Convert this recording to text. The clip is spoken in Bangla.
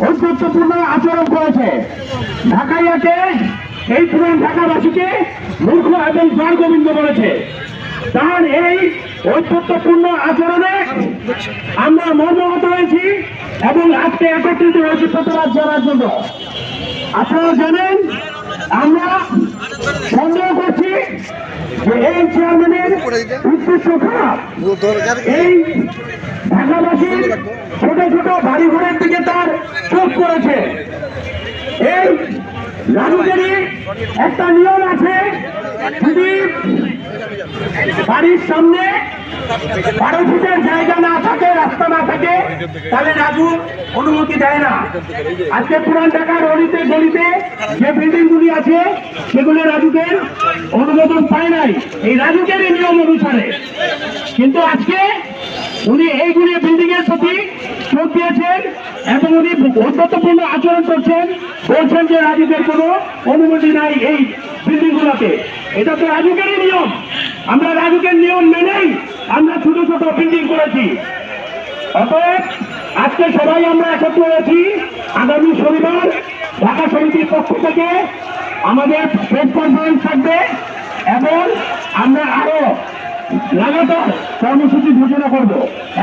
ঔদ্ধত্যপূর্ণ আচরণ করেছে। ঢাকাইয়াকে, এই পুরান ঢাকাবাসীকে মূর্খ এবং দ্বারগোবিন্দ বলেছে। তার এই ঔদ্ধত্যপূর্ণ আচরণে আমরা মর্মাহত হয়েছি এবং আজকে একত্রিত হয়েছি প্রতিবাদ জানার জন্য। আপনারা জানেন, আমরা সন্দেহ করছি যে এই চেয়ারম্যানের উদ্দেশ্য খারাপ। এই ঢাকাবাসীর ছোট ছোট বাড়ি ঘরের দিকে তার চোখ করেছে। এই রাজুকেরই একটা নিয়ম আছে, যদি বাড়ির সামনে 12 ফুটের জায়গা না থাকে, রাস্তা না থাকে, তাহলে রাজু অনুমতি দেয় না। আজকে পুরান ঢাকার অলিতে গলিতে যে বিল্ডিং গুলি আছে সেগুলো রাজুকের অনুমোদন পায় নাই, এই রাজুকেরই নিয়ম অনুসারে। কিন্তু আজকে উনি এইগুলি বিল্ডিং এর প্রতি চোখ দিয়েছেন এবং উনি ঔদ্ধত্যপূর্ণ আচরণ করছেন, বলছেন যে রাজুকের কোনো অনুমতি নাই এই বিল্ডিং গুলোতে। এটা তো রাজুকেরই নিয়ম। আমরা রাজুকের নিয়ম মেনেই আমরা ছোট ছোট বিল্ডিং করেছি। অতএব আজকে সবাই আমরা একত্র হয়েছি। আগামী শনিবার ঢাকা সমিতির পক্ষ থেকে আমাদের প্রেস কনফারেন্স থাকবে এবং আমরা আরো লাগাতার কর্মসূচি ঘোষণা করব।